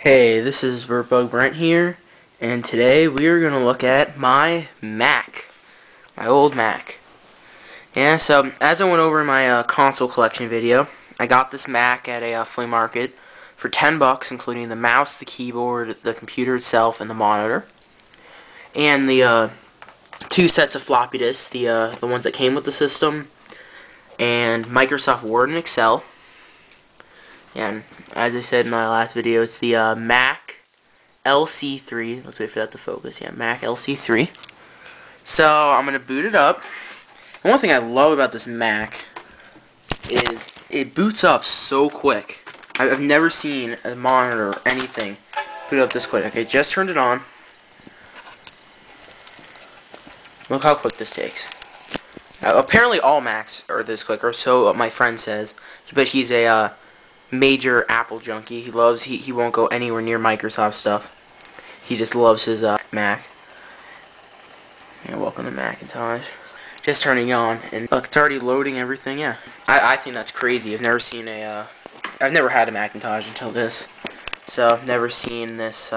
Hey, this is Bertbugbrent here, and today we are going to look at my Mac, my old Mac. Yeah, so as I went over in my console collection video, I got this Mac at a flea market for 10 bucks, including the mouse, the keyboard, the computer itself, and the monitor, and the two sets of floppy disks, the ones that came with the system, and Microsoft Word and Excel. And as I said in my last video, it's the Mac LC3. Let's wait for that to focus. Yeah, Mac LC3. So I'm going to boot it up. And one thing I love about this Mac is it boots up so quick. I've never seen a monitor or anything boot up this quick. Okay, just turned it on. Look how quick this takes. Apparently all Macs are this quick, or so my friend says. But he's a major Apple junkie. He won't go anywhere near Microsoft stuff. He just loves his Mac. Yeah, welcome to Macintosh. Just turning on, and look, it's already loading everything. Yeah, I think that's crazy. I've never seen I've never had a Macintosh until this, so I've never seen this.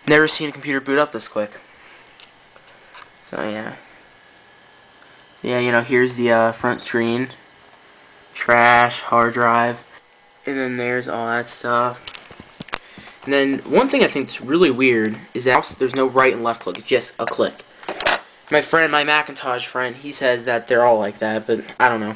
Never seen a computer boot up this quick. So yeah, you know, here's the front screen. Trash, hard drive, and then there's all that stuff. And then one thing I think is really weird is that there's no right and left click, it's just a click. My Macintosh friend, he says that they're all like that, but I don't know.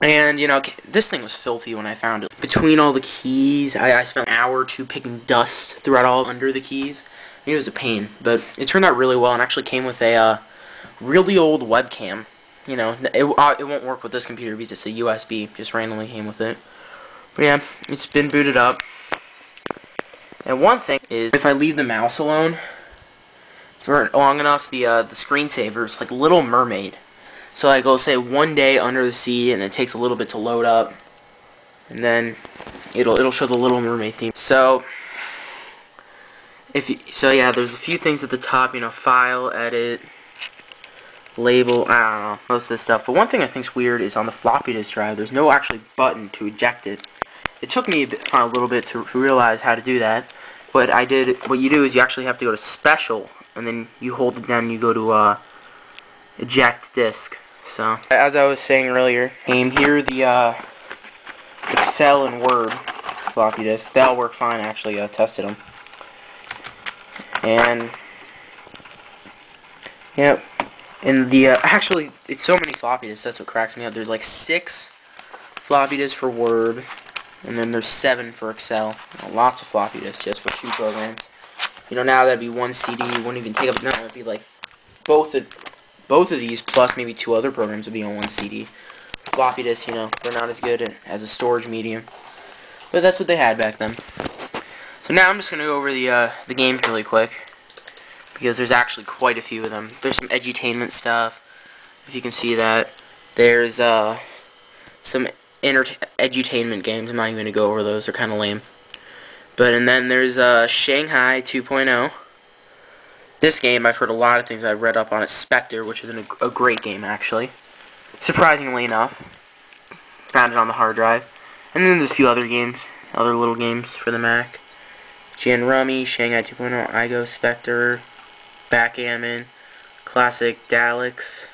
And you know, this thing was filthy when I found it. Between all the keys, I spent an hour or two picking dust throughout all under the keys. It was a pain, but it turned out really well and actually came with a really old webcam. You know, it won't work with this computer because it's a USB, just randomly came with it. But yeah, it's been booted up. And one thing is, if I leave the mouse alone for long enough, the screensaver is like Little Mermaid. So I go say one day under the sea, and it takes a little bit to load up, and then it'll show the Little Mermaid theme. So yeah, there's a few things at the top. You know, file, edit, label, I don't know, most of this stuff. But one thing I think's weird is on the floppy disk drive, there's no actually button to eject it. It took me a little bit to realize how to do that, but I did. What you do is you actually have to go to special, and then you hold it down and you go to eject disk. So as I was saying earlier, here the Excel and Word floppy disks. They'll work fine. Actually, I tested them, and yep. And actually, it's so many floppy disks, that's what cracks me up. There's like 6 floppy disks for Word, and then there's 7 for Excel. Lots of floppy disks just for 2 programs. You know, now that'd be 1 CD, wouldn't even take up, no, it'd be like both of these plus maybe 2 other programs would be on 1 CD. Floppy disks, you know, they're not as good as a storage medium. But that's what they had back then. So now I'm just going to go over the games really quick, because there's actually quite a few of them. There's some edutainment stuff, if you can see that. There's some edutainment games. I'm not even going to go over those. They're kind of lame. And then there's Shanghai 2.0. This game, I've heard a lot of things. I've read up on it. Spectre, which is a great game, actually. Surprisingly enough. Found it on the hard drive. And then there's a few other games, other little games for the Mac. Gin Rummy, Shanghai 2.0, Igo, Spectre, Backgammon, Classic Daleks,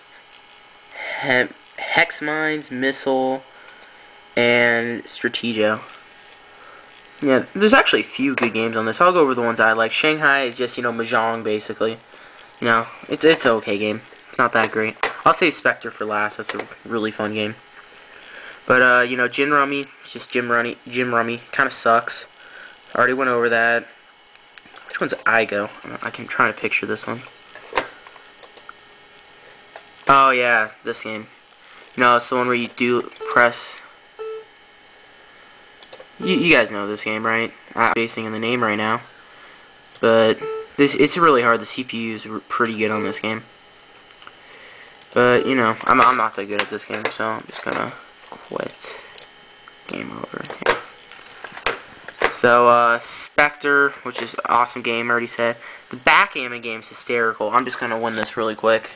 Hex Mines, Missile, and Strategio. Yeah, there's actually a few good games on this. I'll go over the ones I like. Shanghai is just, you know, Mahjong, basically. You know, it's an okay game. It's not that great. I'll save Spectre for last. That's a really fun game. But, you know, Gin Rummy, it's just Jim Rummy. Kind of sucks. Already went over that. Which one's Igo? I can try to picture this one. Oh yeah, this game. No, it's the one where you do press. You guys know this game, right? I'm basing in the name right now, but it's really hard. The CPU's pretty good on this game, but you know, I'm not that good at this game, so I'm just gonna quit. Game over. Yeah. So, Spectre, which is an awesome game, I already said. The backgammon game's hysterical. I'm just gonna win this really quick.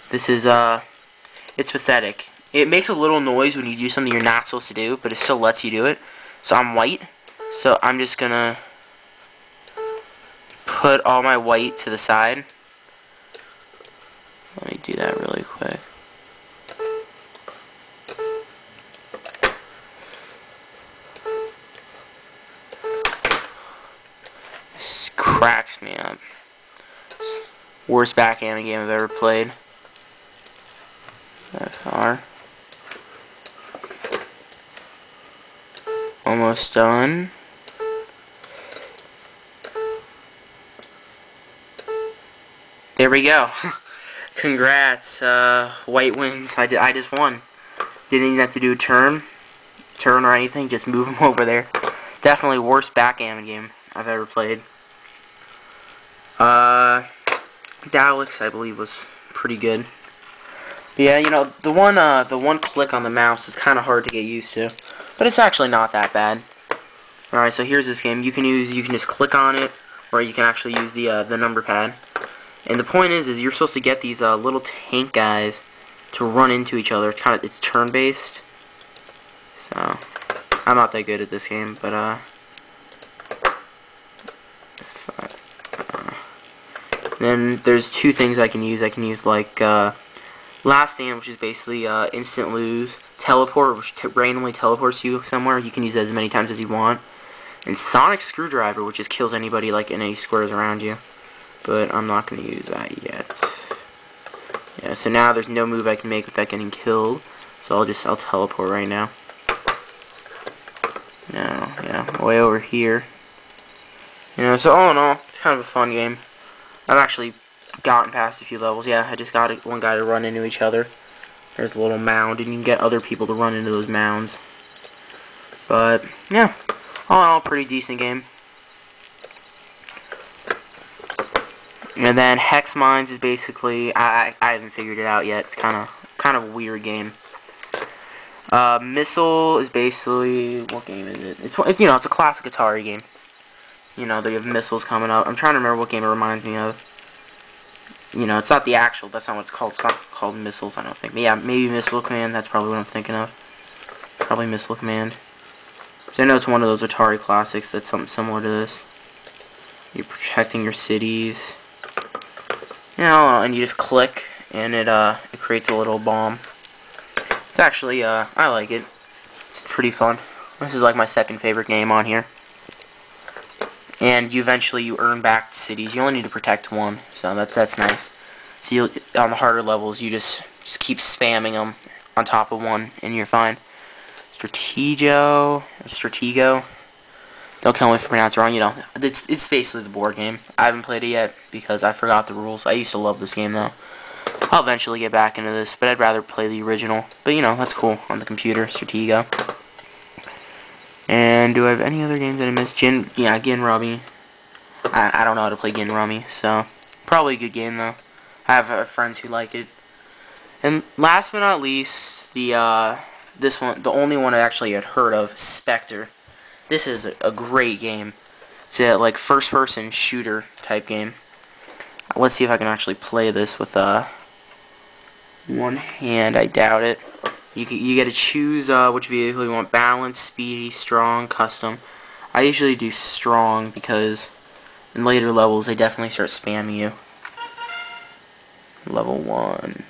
This is, it's pathetic. It makes a little noise when you do something you're not supposed to do, but it still lets you do it. So I'm white. So I'm just gonna put all my white to the side. Let me do that really quick. This cracks me up. Worst backgammon game I've ever played. That far. Almost done. There we go. Congrats. White wins. I just won. Didn't even have to do a turn or anything. Just move them over there. Definitely worst backgammon game I've ever played. Daleks, I believe, was pretty good. But yeah, you know, the one click on the mouse is kind of hard to get used to, but it's actually not that bad. All right, so here's this game. You can just click on it, or you can actually use the number pad. And the point is you're supposed to get these little tank guys to run into each other. It's turn-based. So I'm not that good at this game, but then there's two things I can use. I can use like Last Stand, which is basically instant lose. Teleport, which randomly teleports you somewhere. You can use it as many times as you want. And Sonic Screwdriver, which just kills anybody like in any squares around you. But I'm not going to use that yet. Yeah, so now there's no move I can make without getting killed. So I'll teleport right now. Now, yeah, way over here. You know, so all in all, it's kind of a fun game. I've actually gotten past a few levels. Yeah, I just got one guy to run into each other. There's a little mound, and you can get other people to run into those mounds. But, yeah, all in all, pretty decent game. And then Hex Mines is basically, I haven't figured it out yet. It's kind of a weird game. Missile is basically, what game is it? It's you know, it's a classic Atari game. You know, they have missiles coming up. I'm trying to remember what game it reminds me of. You know, it's not the actual, that's not what it's called. It's not called Missiles, I don't think. But yeah, maybe Missile Command, that's probably what I'm thinking of. Probably Missile Command. So I know it's one of those Atari classics that's something similar to this. You're protecting your cities. You know, and you just click, and it creates a little bomb. It's actually, I like it. It's pretty fun. This is like my second favorite game on here. And you eventually earn back cities. You only need to protect one, so that's nice. So on the harder levels, you just keep spamming them on top of one, and you're fine. Stratego. Don't kill me if I pronounce it wrong. You know, it's basically the board game. I haven't played it yet because I forgot the rules. I used to love this game though. I'll eventually get back into this, but I'd rather play the original. But you know, that's cool on the computer. Stratego. And do I have any other games that I missed? Gin Rummy. I don't know how to play Gin Rummy, so probably a good game though. I have friends who like it. And last but not least, this one, the only one I actually had heard of, Spectre. This is a great game. It's a like first-person shooter type game. Let's see if I can actually play this with one hand. I doubt it. You get to choose which vehicle you want: balanced, speedy, strong, custom. I usually do strong because in later levels they definitely start spamming you. Level 1.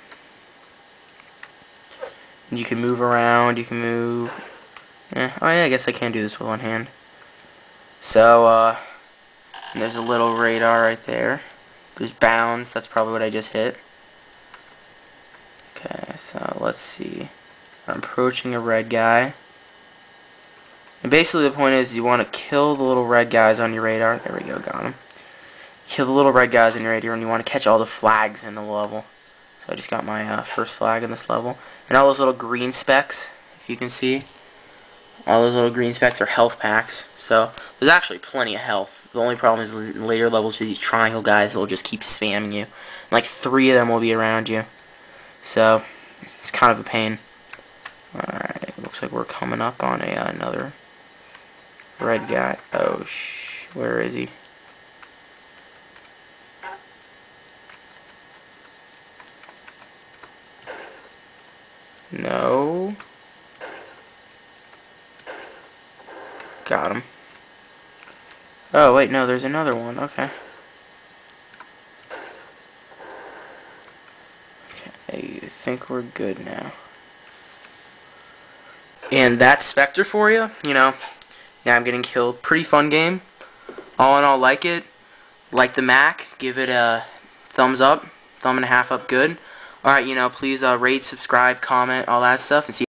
You can move around. You can move. Oh yeah, I guess I can do this with one hand. So there's a little radar right there. There's bounds. That's probably what I just hit. Okay, so let's see. I'm approaching a red guy. And basically the point is you want to kill the little red guys on your radar. There we go, got him. Kill the little red guys on your radar, and you want to catch all the flags in the level. So I just got my first flag in this level. And all those little green specks, if you can see. All those little green specks are health packs. So there's actually plenty of health. The only problem is in later levels for these triangle guys that will just keep spamming you. Like 3 of them will be around you. So it's kind of a pain. Alright, looks like we're coming up on another red guy. Oh, where is he? No. Got him. Oh, wait, no, there's another one. Okay. Okay, I think we're good now. And that's Spectre for you. You know, now I'm getting killed. Pretty fun game. All in all, like it. Like the Mac. Give it a thumbs up. Thumb and a half up good. Alright, you know, please rate, subscribe, comment, all that stuff. And see